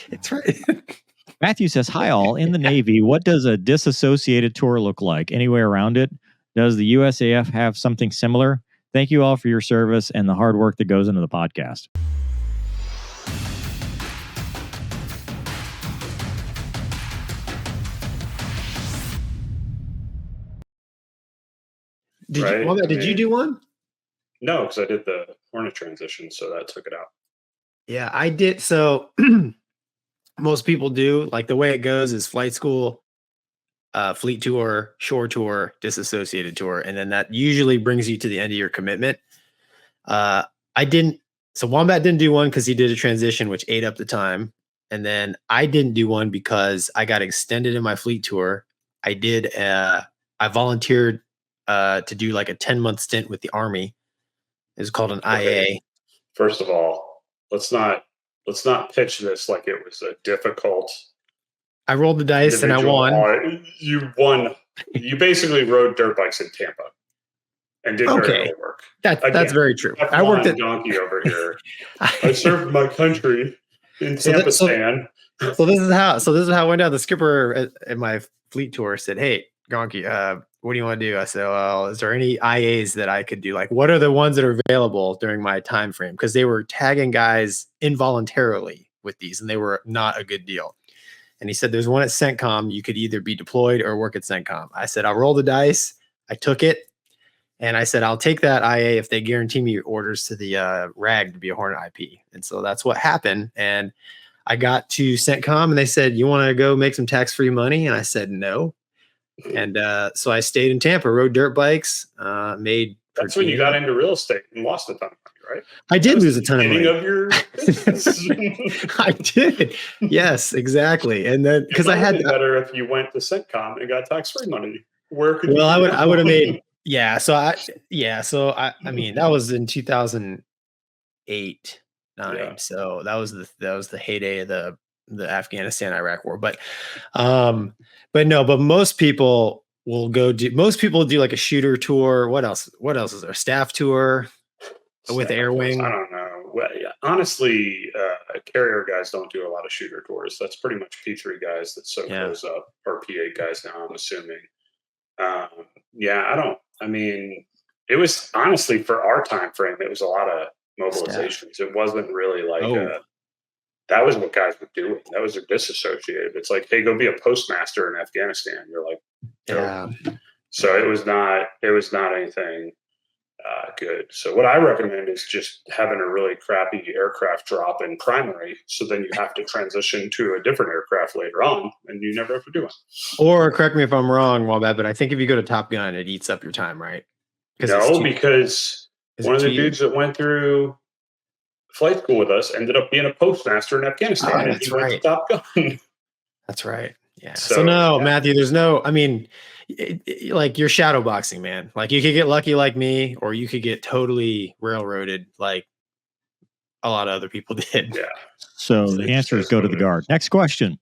It's right. Matthew says, hi all. In the Navy, what does a disassociated tour look like? Any way around it? Does the USAF have something similar? Thank you all for your service and the hard work that goes into the podcast. Did you do one? No, because I did the Hornet transition, so that took it out. Yeah, I did. So most people do. Like the way it goes is flight school, fleet tour, shore tour, disassociated tour, and then that usually brings you to the end of your commitment. I didn't. So Wombat didn't do one because he did a transition, which ate up the time, and then I didn't do one because I got extended in my fleet tour. I did. I volunteered to do like a 10-month stint with the Army. It's called an IA. First of all, let's not pitch this like it was a difficult. I rolled the dice and I won. You won. You basically rode dirt bikes in Tampa and did very little work. That's very true. I worked at Gonky over here. I served my country in Tampa. So this is how it went down. The skipper at my fleet tour said, "Hey, Gonky, what do you want to do?" I said, "Well, is there any IAs that I could do? Like, what are the ones that are available during my time frame?" Because they were tagging guys involuntarily with these, and they were not a good deal. And he said, "There's one at CENTCOM. You could either be deployed or work at CENTCOM." I said, "I'll roll the dice." I took it, and I said, "I'll take that IA if they guarantee me orders to the RAG to be a Hornet IP." And so that's what happened. And I got to CENTCOM, and they said, "You want to go make some tax-free money?" And I said, "No." And so I stayed in Tampa, rode dirt bikes, made. That's when you got into real estate and lost a ton of money, right? I did lose a ton of money. Of your business. I did. Yes, exactly. And then because I had better if you went to CENTCOM and got tax-free money. Where could I would have made. Yeah. So I mean, that was in 2008, 9. Yeah. So that was the heyday of the Afghanistan Iraq war. But most people will do like a shooter tour. What else is there? Staff tour with Air Wing. I don't know. Well, yeah, honestly, carrier guys don't do a lot of shooter tours. That's pretty much P3 guys that goes up, or P8 guys now, I'm assuming. I mean, it was honestly for our time frame, it was a lot of mobilizations. It wasn't really like that was what guys were doing. That was a disassociated. It's like, hey, go be a postmaster in Afghanistan. You're like, yeah. So it was not anything good. So what I recommend is just having a really crappy aircraft drop in primary. So then you have to transition to a different aircraft later on, and you never have to do it. Or correct me if I'm wrong, Wombat, but I think if you go to Top Gun, it eats up your time, right? Because one of the dudes that went through flight school with us ended up being a postmaster in Afghanistan. Oh, that's right. Went to Top Gun. That's right. Yeah. So no, yeah. Matthew, there's no, I mean, like you're shadow boxing, man. Like you could get lucky like me, or you could get totally railroaded like a lot of other people did. Yeah. So the answer is go to the guard. Next question.